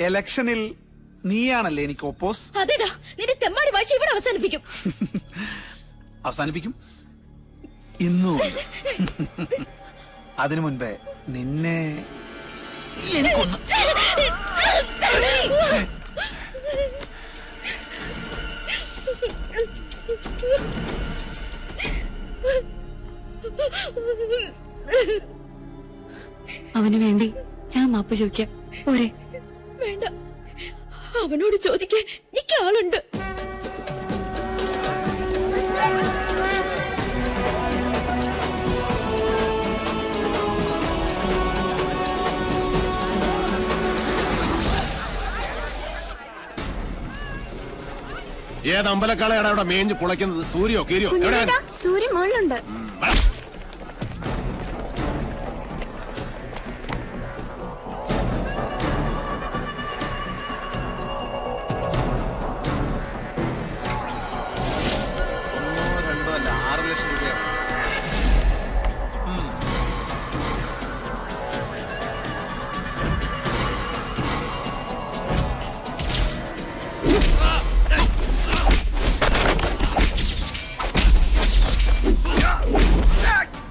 ഇലക്ഷനിൽ നീയാണല്ലേ എനിക്ക് ഒപ്പോസ്? അതെടാ, നിന്റെ തെമ്മാടി വാഴ്ച ഇവിടെ അവസാനിപ്പിക്കും. അവസാനിപ്പിക്കും ഇന്നും. അതിനു മുൻപേ നിന്നെ എനിക്കൊന്ന് അവന് വേണ്ടി ഞാൻ മാപ്പ് ചോദിക്കാം. പോരെ? വേണ്ട, അവനോട് ചോദിക്കാൻ എനിക്ക് ആളുണ്ട്. ഏത് അമ്പലക്കാളയാണ് അവിടെ മേഞ്ഞ് പുളയ്ക്കുന്നത്? സൂര്യോ കീരിയോ? സൂര്യൻ മുകളിലുണ്ട്.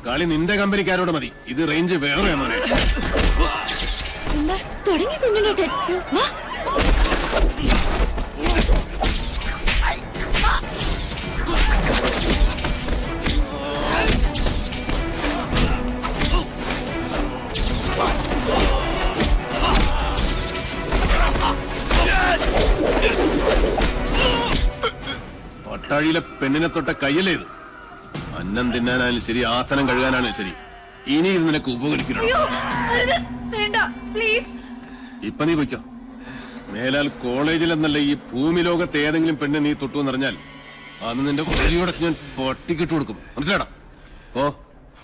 കളി നിന്റെ കമ്പനിക്കാരോട് മതി. ഇത് റേഞ്ച് വേറെ മോനെ. എന്താ തുടങ്ങി കുഞ്ഞിനോട്ടെ? പട്ടാഴിയിലെ പെണ്ണിനെ തൊട്ട കയ്യല്ലേ ഇത്? അന്നം തിന്നാനാലും ശരി, ആസനം കഴുകാനാലും ശരി, ഇനി ഇത് നിനക്ക് ഉപകരിക്കണം. ഇപ്പൊ നീ പൊയ്ക്കോ. മേലാൽ കോളേജിൽ എന്നല്ല ഈ ഭൂമി ലോകത്ത് ഏതെങ്കിലും പെണ്ണ് നീ തൊട്ടു എന്നറിഞ്ഞാൽ അന്ന് നിന്റെ വഴിയോടെ ഞാൻ പട്ടിക്കിട്ട് കൊടുക്കും. മനസ്സിലാടാ? ഓ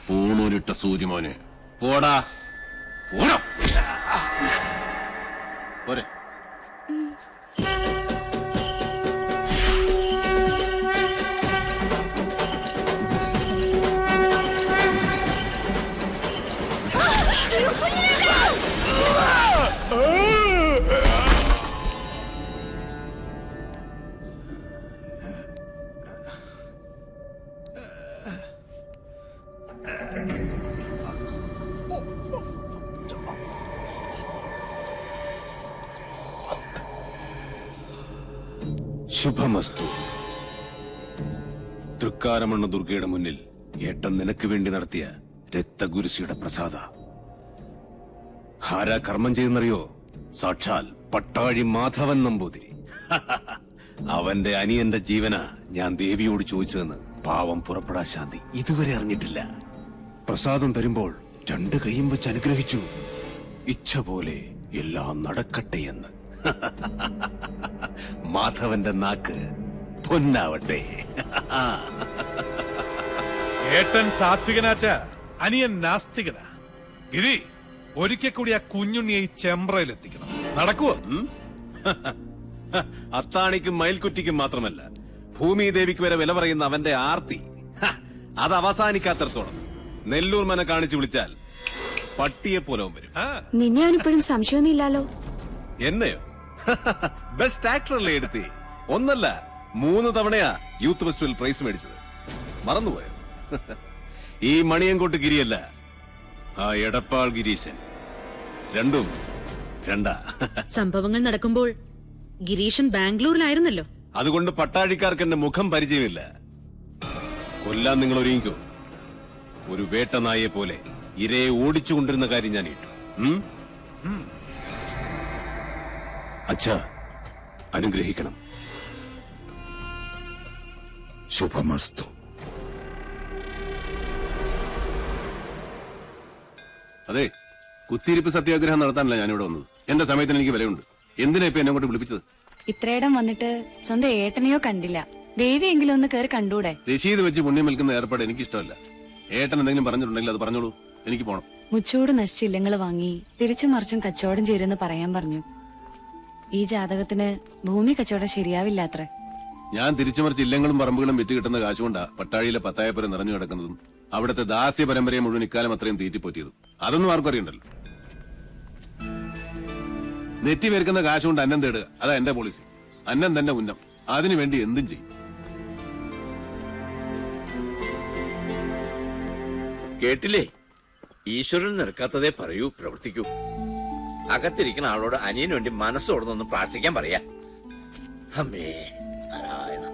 പൂണൂരിട്ട സൂര്യമോനെ, പോടാ പോടാ പോരെ. ശുഭമസ്തു. തൃക്കാരമണ്ണ ദുർഗയുടെ മുന്നിൽ ഏട്ടൻ നിനക്ക് വേണ്ടി നടത്തിയ രക്തഗുരുസിയുടെ പ്രസാദ. ആരാ കർമ്മം ചെയ്യുന്നറിയോ? സാക്ഷാൽ പട്ടാഴി മാധവൻ നമ്പൂതിരി. അവന്റെ അനിയന്റെ ജീവന ഞാൻ ദേവിയോട് ചോദിച്ചതെന്ന് പാവം പുറപ്പെടാ ശാന്തി ഇതുവരെ അറിഞ്ഞിട്ടില്ല. പ്രസാദം തരുമ്പോൾ 2 കൈയും വെച്ച് അനുഗ്രഹിച്ചു. ഇച്ഛ പോലെ എല്ലാം നടക്കട്ടെ എന്ന്. മാധവന്റെ നാക്ക് പൊന്നാവട്ടെ. ഏട്ടൻ സാത്വികനാച്ച, അനിയൻ നാസ്തികനാ. ഗിരി, ഒരിക്കൽ കൂടി ആ കുഞ്ഞുണ്ണിയെ ഈ ചെമ്പ്രയിലെത്തിക്കണം. നടക്കുവോ? അത്താണിക്കും മയിൽക്കുറ്റിക്കും മാത്രമല്ല, ഭൂമിദേവിക്ക് വരെ വില പറയുന്ന അവന്റെ ആർത്തി അത് അവസാനിക്കാത്തടത്തോളം നെല്ലൂർ മന കാണിച്ചു വിളിച്ചാൽ പട്ടിയെ പോലെ വരും. നിന്നെ അവനിപ്പോഴും സംശയമൊന്നും ഇല്ലാലോ? എന്നെയോ? ബെസ്റ്റ് ആക്ടറല്ലേ എടുത്തി? ഒന്നല്ല 3 തവണയാ യൂത്ത് ഫെസ്റ്റിവൽ പ്രൈസ് മേടിച്ചത്. മറന്നുപോയോ? ഈ മണിയൻകോട്ട് ഗിരിയല്ല, ആ എടപ്പാൾ ഗിരീശൻ. രണ്ടും രണ്ടാ. സംഭവങ്ങൾ നടക്കുമ്പോൾ ഗിരീഷൻ ബാംഗ്ലൂരിലായിരുന്നല്ലോ. അതുകൊണ്ട് പട്ടാഴിക്കാർക്ക് എന്റെ മുഖം പരിചയമില്ല. കൊല്ലാൻ നിങ്ങൾ ഒരുങ്ങിക്കോ. ഒരു വേട്ടനായെ പോലെ ഇരയെ ഓടിച്ചുകൊണ്ടിരുന്ന കാര്യം ഞാൻ ഇട്ടു. അച്ഛാ, അനുഗ്രഹിക്കണം. ശുഭമസ്തു. അതെ, കുത്തിയിരിപ്പ് സത്യാഗ്രഹം നടത്താനല്ല ഞാനിവിടെ വന്നത്. എന്റെ സമയത്തിന് എനിക്ക് വിലയുണ്ട്. എന്തിനാ ഇപ്പൊ എന്നെ കൊണ്ട് വിളിപ്പിച്ചത്? ഇത്രയിടം വന്നിട്ട് സ്വന്തം ഏട്ടനെയോ കണ്ടില്ല. ദേവിയെങ്കിലും ഒന്ന് കയറി കണ്ടൂടെ? രശീത് വെച്ച് പുണ്യം വിൽക്കുന്ന ഏർപ്പാട് എനിക്ക് ഇഷ്ടമല്ല. ഏട്ടൻ എന്തെങ്കിലും പറഞ്ഞിട്ടുണ്ടെങ്കിൽ അത് പറഞ്ഞോളൂ, എനിക്ക് പോണം. മുച്ചൂട് നശിച്ച ഇല്ലങ്ങൾ വാങ്ങി തിരിച്ചും മറിച്ചും കച്ചവടം ചേരുന്ന് പറയാൻ പറഞ്ഞു. ഈ ജാതകത്തിന് ഭൂമി കച്ചവടം ശരിയാവില്ലാത്രേ. ഞാൻ തിരിച്ചുമറിച്ച് ഇല്ലങ്ങളും പറമ്പുകളും വിറ്റ് കിട്ടുന്ന കാശുകൊണ്ടാ പട്ടാഴിയിലെ പത്തായപ്പുര നിറഞ്ഞു കിടക്കുന്നതും അവിടുത്തെ ദാസ്യ പരമ്പരയെ മുഴുവൻ ഇക്കാലം അത്രയും തീറ്റിപ്പോറ്റിയതും. അതൊന്നും ആർക്കും അറിയണ്ടല്ലോ. നെറ്റി പേർക്കുന്ന കാശ് കൊണ്ട് അന്നം തേടുക, അതാ എന്റെ പോളിസി. അന്നം തന്നെ ഉന്നം, അതിനു വേണ്ടി എന്തും ചെയ്യും. കേട്ടില്ലേ? ഈശ്വരൻ നിൽക്കാത്തതേ പറയൂ, പ്രവർത്തിക്കൂ. അകത്തിരിക്കുന്ന ആളോട് അനിയന് വേണ്ടി മനസ്സോടൊന്ന് പ്രാർത്ഥിക്കാൻ പറയാ. അമ്മേ നാരായണ.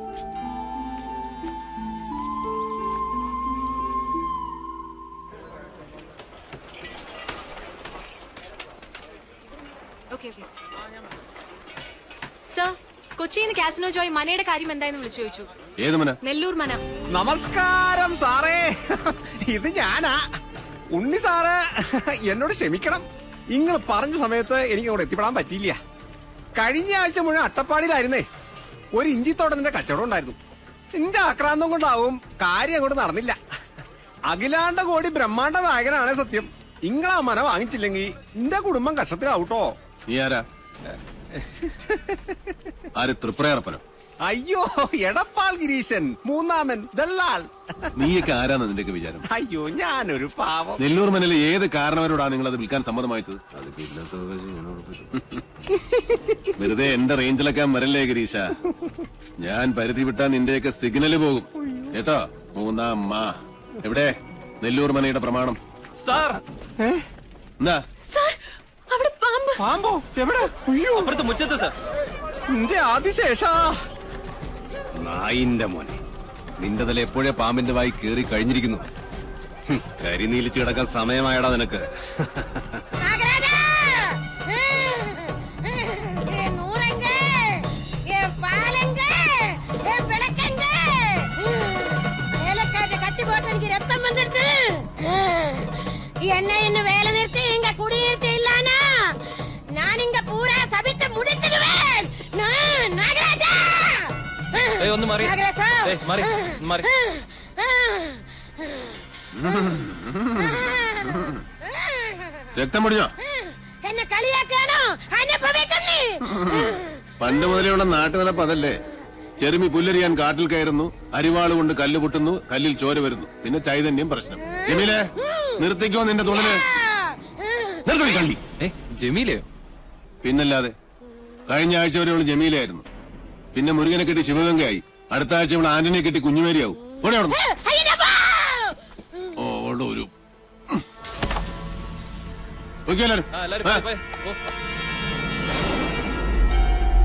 സർ, കൊച്ചിയിൽ നിന്ന് കാസിനോ ജോയ് മനയുടെ കാര്യം എന്തായെന്ന് വിളിച്ചു ചോദിച്ചു. ഏത് മന? നെല്ലൂർ മന. നമസ്കാരം സാറേ, ഇത് ഞാനാ ഉണ്ണി സാറ്. എന്നോട് ക്ഷമിക്കണം, നിങ്ങൾ പറഞ്ഞ സമയത്ത് എനിക്ക് അവിടെ എത്തിപ്പെടാൻ പറ്റിയില്ല. കഴിഞ്ഞ ആഴ്ച മുഴുവൻ അട്ടപ്പാടിയിലായിരുന്നേ. ഒരു ഇഞ്ചിത്തോട്ടത്തിന്റെ കച്ചവടം ഉണ്ടായിരുന്നു. എന്റെ ആക്രാന്തം കൊണ്ടാവും കാര്യം അങ്ങോട്ട് നടന്നില്ല. അഖിലാണ്ട കോടി ബ്രഹ്മാണ്ട നായകനാണ് സത്യം. ഇങ്ങളാ മന വാങ്ങിച്ചില്ലെങ്കിൽ എന്റെ കുടുംബം കഷ്ടത്തിലാവൂട്ടോ. നീ ആരാ? ആര്? തൃപ്രയർപ്പനോ? അയ്യോ, എടപ്പാൾ ഗിരീശൻ, മൂന്നാമൻ ദല്ലാൾ. നീയൊക്കെ ആരാന്ന് നിന്റെയൊക്കെ വിചാരം? അയ്യോ, ഞാനൊരു പാവം. നെല്ലൂർ മനയിലെ ഏത് കാരണവരോടാണ് നിങ്ങൾ അത് വിൽക്കാൻ സമ്മതം വാങ്ങിച്ചത്? വെറുതെ എന്റെ റേഞ്ചിലൊക്കെ വരല്ലേ ഗിരീശ. ഞാൻ പരിധി വിട്ടാ നിന്റെയൊക്കെ സിഗ്നല് പോകും കേട്ടോ. മൂന്നാം മാ എവിടെ? നെല്ലൂർ മനയുടെ പ്രമാണം. എന്താ? അവിടെ പാമ്പ്. പാമ്പോ? എവിടെ? അയ്യോ, മുറ്റത്ത് സാർ. നിന്റെ ആദിശേഷാ. നായിന്റെ മോനെ, നിന്റെ തല എപ്പോഴേ പാമ്പിന്റെ വായി കേറി കഴിഞ്ഞിരിക്കുന്നു. കരിനീലിച്ച് കിടക്കാൻ സമയമായടാ നിനക്ക്. என்ன இன்னும் வேலை நிறுத்தி இங்க குடியிருக்க இல்லானா நான் இங்க பூரா சபிச்சு முடிச்சிடுவேன். நாகராஜா, ഒന്ന് മാറി. നാഗരാജാ, മാറി മാറി. രക്തം പൊടിഞ്ഞോ? എന്നെ കളിയാക്കാണോ? അനുഭവിക്കുന്നേ. പണ്ട് മുതലുള്ള നാട്ടു നടപ്പ് അതല്ലേ. ചെറുമി പുല്ലരിയാൻ കാട്ടിൽ കയറുന്നു, അരിവാള് കൊണ്ട് കല്ല് പൊട്ടുന്നു, കല്ലിൽ ചോര വരുന്നു, പിന്നെ ചൈതന്യം പ്രശ്നം. ജമീലേ, നിർത്തിക്കോ നിന്റെ തുണല്. കള്ളി. ജമീലയോ? പിന്നല്ലാതെ. കഴിഞ്ഞ ആഴ്ച വരെ അവള് ജമീലയായിരുന്നു. പിന്നെ മുരുകനെ കെട്ടി ശിവഗംഗയായി. അടുത്ത ആഴ്ച അവള് ആന്റണിയെ കെട്ടി കുഞ്ഞുമേരിയാവും. ഓടെ അവിടെ ഒരു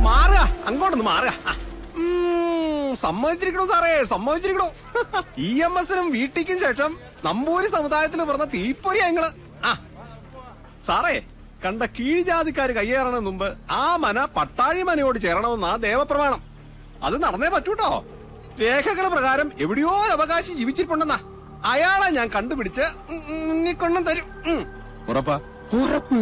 മാറുക, അങ്ങോട്ടൊന്ന് മാറുക. സമ്മതിച്ചിരിക്കണോ സാറേ, സമ്മതിച്ചിരിക്കണോ. EMS-നും വീട്ടിക്കും ശേഷം നമ്പൂരി സമുദായത്തിൽ പറഞ്ഞ തീപ്പൊരിയാ നിങ്ങള്. സാറേ, കണ്ട കീഴ്ജാതിക്കാര് കയ്യേറണതിന് മുമ്പ് ആ മന പട്ടാഴി മനയോട് ചേരണമെന്നാ ദേവപ്രമാണം. അത് നടന്നേ പറ്റൂട്ടോ. രേഖകൾ പ്രകാരം എവിടെയോ ഒരു അവകാശി ജീവിച്ചിട്ടുണ്ടെന്നാ. അയാളെ ഞാൻ കണ്ടുപിടിച്ച് ഉണ്ണിക്കൊണ്ടും തരും. ഉറപ്പാ? ഉറപ്പ്.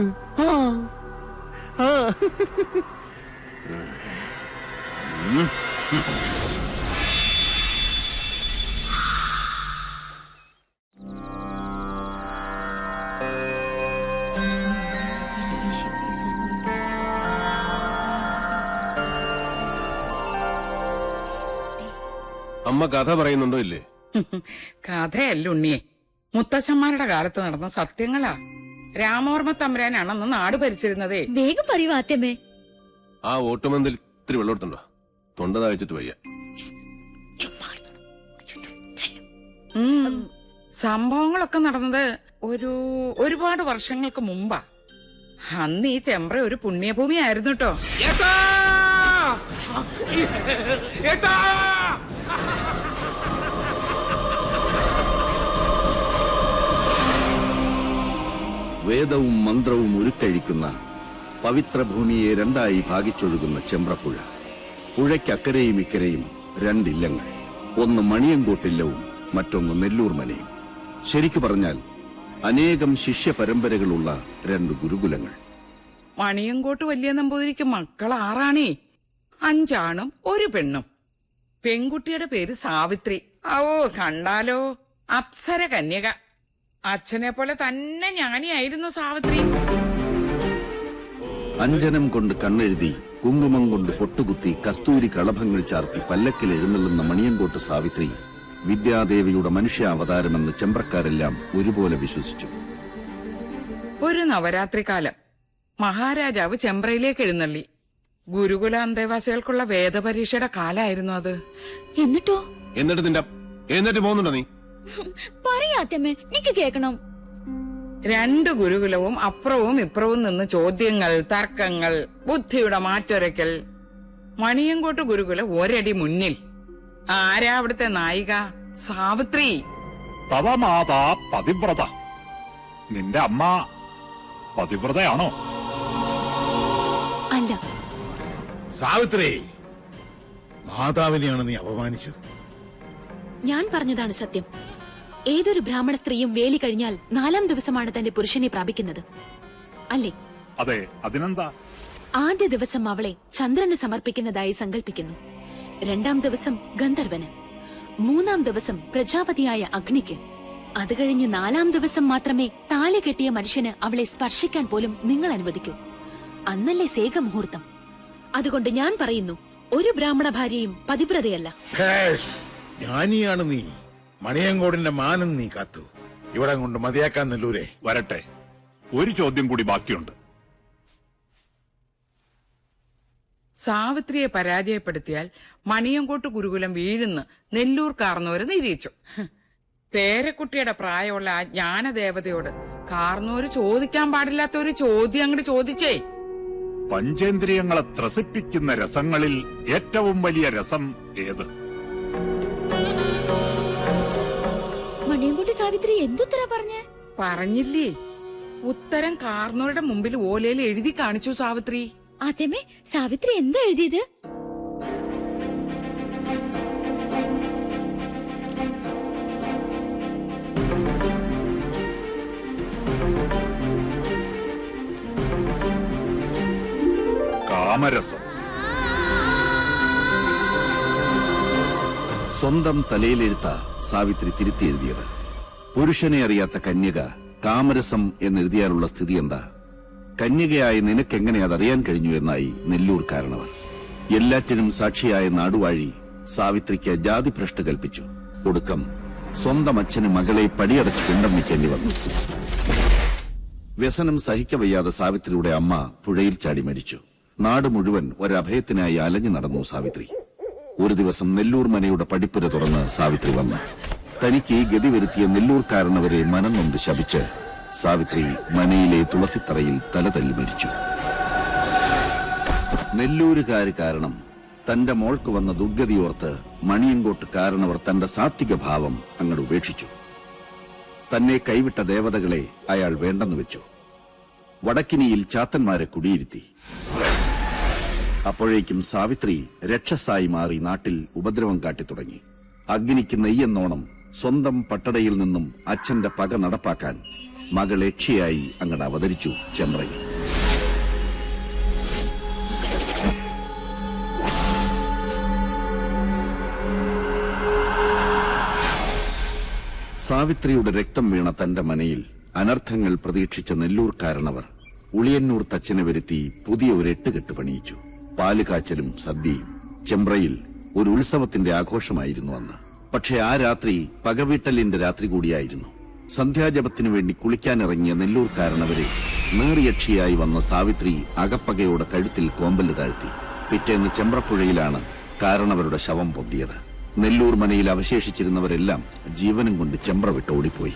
അമ്മ കഥ പറയുന്നുണ്ടോ ഇല്ലേ? കഥയല്ല ഉണ്ണിയെ, മുത്തച്ഛന്മാരുടെ കാലത്ത് നടന്ന സത്യങ്ങളാ. രാമവർമ്മ തമ്പുരാനാണെന്ന് നാട് ഭരിച്ചിരുന്നതേ. വേഗം പറയൂ ആദ്യമേ. ആ ഓട്ടുമന്തിൽ ഇത്തിരി വെള്ളം എടുത്തുണ്ടോ? തൊണ്ട താഴ്ചിട്ട് വയ്യ. സംഭവങ്ങളൊക്കെ നടന്നത് ഒരുപാട് വർഷങ്ങൾക്ക് മുമ്പാ. അന്ന് ഈ ചെമ്പ്ര ഒരു പുണ്യഭൂമി ആയിരുന്നു കേട്ടോ. വേദവും മന്ത്രവും ഉരുക്കഴിക്കുന്ന പവിത്രഭൂമിയെ രണ്ടായി ഭാഗിച്ചൊഴുകുന്ന ചെമ്പ്രപ്പുഴ. പുഴയ്ക്കക്കരയും ഇക്കരയും രണ്ടില്ലങ്ങൾ. ഒന്ന് മണിയങ്കോട്ടില്ലവും മറ്റൊന്ന് നെല്ലൂർ മനയും. ശരിക്കു പറഞ്ഞാൽ അനേകം ശിഷ്യ പരമ്പരകളുള്ള രണ്ട് ഗുരുകുലങ്ങൾ. മണിയങ്കോട്ട് വലിയ നമ്പൂതിരിക്ക് മക്കൾ 6 5 ആണും 1 പെണ്ണും. പെൺകുട്ടിയുടെ പേര് സാവിത്രി. ഓ, കണ്ടാലോ അപ്സര കന്യക. അച്ഛനെ പോലെ തന്നെ ജ്ഞാനിയായിരുന്നു സാവിത്രി. അഞ്ജനം കൊണ്ട് കണ്ണെഴുതി, കുങ്കുമം കൊണ്ട് പൊട്ടുകുത്തി, കസ്തൂരി കളഭങ്ങൾ ചാർത്തി പല്ലക്കിൽ എഴുന്നള്ളുന്ന മണിയങ്കോട്ട് സാവിത്രി വിദ്യാദേവിയുടെ മനുഷ്യാവതാരമെന്ന് ചെമ്പ്രക്കാരെല്ലാം ഒരുപോലെ വിശ്വസിച്ചു. ഒരു നവരാത്രി കാലം മഹാരാജാവ് ചെമ്പ്രയിലേക്ക് എഴുന്നള്ളി. ഗുരുകുല അന്തേവാസികൾക്കുള്ള വേദപരീക്ഷയുടെ കാലായിരുന്നു അത്. എന്നിട്ട് പോകുന്നുണ്ടോ നീ? പറയാത്തമ്മേ, എനിക്ക് കേക്കണം. 2 ഗുരുകുലവും അപ്പുറവും ഇപ്പുറവും നിന്ന് ചോദ്യങ്ങൾ, തർക്കങ്ങൾ, ബുദ്ധിയുടെ മാറ്റൊരയ്ക്കൽ. മണിയങ്കോട്ട് ഗുരുകുല ഒരടി മുന്നിൽ. ആരാ അവിടുത്തെ നായിക? സാവിത്രി. തവമാതാ പതിവ്രത. നിന്റെ അമ്മ പതിവ്രതയാണോ? അല്ല. സാവിത്രി, മാതാവിനെയാണ് നീ അപമാനിച്ചത്. ഞാൻ പറഞ്ഞതാണ് സത്യം. ഏതൊരു ബ്രാഹ്മണ സ്ത്രീയും വേലി കഴിഞ്ഞാൽ 4-ാം ദിവസമാണ് തന്റെ പുരുഷനെ പ്രാപിക്കുന്നത്, അല്ലേ? അതെ, അതിനെന്താ? ആദ്യ ദിവസം അവളെ ചന്ദ്രന് സമർപ്പിക്കുന്നതായി സങ്കല്പിക്കുന്നു. 2-ാം ദിവസം ഗന്ധർവന്, 3-ാം ദിവസം പ്രജാപതിയായ അഗ്നിക്ക്. അത് കഴിഞ്ഞ് 4-ാം ദിവസം മാത്രമേ താലി കെട്ടിയ മനുഷ്യന് അവളെ സ്പർശിക്കാൻ പോലും നിങ്ങൾ അനുവദിക്കൂ. അന്നല്ലേ സേകമുഹൂർത്തം. അതുകൊണ്ട് ഞാൻ പറയുന്നു, ഒരു ബ്രാഹ്മണ ഭാര്യയും പതിവ്രതയല്ല. ജ്ഞാനിയാണ് നീ. മണിയങ്കോടിന്റെ മാനം നീ കാത്തു. ഇവിടെ കൊണ്ട് മതിയാക്കാൻ നെല്ലൂരെ. വരട്ടെ, ഒരു ചോദ്യം കൂടി ബാക്കിയുണ്ട്. സാവിത്രിയെ പരാജയപ്പെടുത്തിയാൽ മണിയങ്കോട്ട് ഗുരുകുലം വീഴുന്ന് നെല്ലൂർ കാർന്നോര് നിരീക്ഷിച്ചു. പേരക്കുട്ടിയുടെ പ്രായമുള്ള ആ ജ്ഞാനദേവതയോട് കാർന്നോര് ചോദിക്കാൻ പാടില്ലാത്ത ഒരു ചോദ്യം അങ്ങോട്ട് ചോദിച്ചേ. പഞ്ചേന്ദ്രിയങ്ങളെ ത്രസിപ്പിക്കുന്ന രസങ്ങളിൽ ഏറ്റവും വലിയ രസം ഏത്? മണിയൻകുട്ടി സാവിത്രി എന്തുത്തര പറഞ്ഞില്ലേ? ഉത്തരം കാർന്നോരുടെ മുമ്പിൽ ഓലയിൽ എഴുതി കാണിച്ചു സാവിത്രി. അതേമേ, സാവിത്രി എന്താ എഴുതിയത്? കാമരസം. സ്വന്തം തലയിലെഴുത്ത സാവിത്രി തിരുത്തി എഴുതിയത്. പുരുഷനെ അറിയാത്ത കന്യക കാമരസം എന്നെഴുതിയാലുള്ള സ്ഥിതി എന്താ? കന്യകയായി നിനക്കെങ്ങനെ അതറിയാൻ കഴിഞ്ഞു എന്നായി നെല്ലൂർ കാരണവർ. എല്ലാറ്റിനും സാക്ഷിയായ നാടുവാഴി സാവിത്രിക്ക് ജാതിഭ്രഷ്ട് കൽപ്പിച്ചു. ഒടുക്കം സ്വന്തം അച്ഛന് മകളെ പടിയടച്ച് പിണ്ടം വയ്ക്കേണ്ടി വന്നു. വ്യസനം സഹിക്കവയ്യാതെ സാവിത്രിയുടെ അമ്മ പുഴയിൽ ചാടി മരിച്ചു. നാട് മുഴുവൻ ഒരഭയത്തിനായി അലഞ്ഞു നടന്നു സാവിത്രി. ഒരു ദിവസം നെല്ലൂർ മനയുടെ പടിപ്പുര തുറന്ന് സാവിത്രി വന്നു. തനിക്ക് ഈ ഗതി വരുത്തിയ നെല്ലൂർ കാരണവരെ മനം നൊന്ത് ശപിച്ച് സാവിത്രി മനയിലെ തുളസിത്തറയിൽ തലതല്ലി മരിച്ചു. നെല്ലൂരുകാര് കാരണം തന്റെ മോൾക്ക് വന്ന ദുർഗതിയോർത്ത് മണിയങ്കോട്ട് കാരണവർ തന്റെ സാത്വിക ഭാവം അങ്ങോട്ട് ഉപേക്ഷിച്ചു. തന്നെ കൈവിട്ട ദേവതകളെ അയാൾ വേണ്ടെന്ന് വെച്ചു. വടക്കിനിയിൽ ചാത്തന്മാരെ കുടിയിരുത്തി. അപ്പോഴേക്കും സാവിത്രി രക്ഷസായി മാറി നാട്ടിൽ ഉപദ്രവം കാട്ടിത്തുടങ്ങി. അഗ്നിക്ക് നെയ്യെന്നോണം സ്വന്തം പട്ടടയിൽ നിന്നും അച്ഛന്റെ പക നടപ്പാക്കാൻ മകൾ യക്ഷിയായി അങ്ങട് അവതരിച്ചു ചെമ്പ്രയിൽ. സാവിത്രിയുടെ രക്തം വീണ തന്റെ മനയിൽ അനർത്ഥങ്ങൾ പ്രതീക്ഷിച്ച നെല്ലൂർ കാരണവർ ഉളിയന്നൂർ തച്ചനെ വരുത്തി പുതിയ ഒരു എട്ടുകെട്ട് പണിയിച്ചു. പാലുകാച്ചലും സദ്യയും. ചെമ്പ്രയിൽ ഒരു ഉത്സവത്തിന്റെ ആഘോഷമായിരുന്നു അന്ന്. പക്ഷെ ആ രാത്രി പകവീട്ടലിന്റെ രാത്രി കൂടിയായിരുന്നു. സന്ധ്യാജപത്തിനു വേണ്ടി കുളിക്കാനിറങ്ങിയ നെല്ലൂർ കാരണവരെ നേറിയക്ഷിയായി വന്ന സാവിത്രി അകപ്പകയോടെ കഴുത്തിൽ കോമ്പല് താഴ്ത്തി. പിറ്റേന്ന് ചെമ്പ്രപ്പുഴയിലാണ് കാരണവരുടെ ശവം പൊന്തിയത്. നെല്ലൂർ മനയിൽ അവശേഷിച്ചിരുന്നവരെല്ലാം ജീവനും കൊണ്ട് ചെമ്പ്ര വിട്ട് ഓടിപ്പോയി.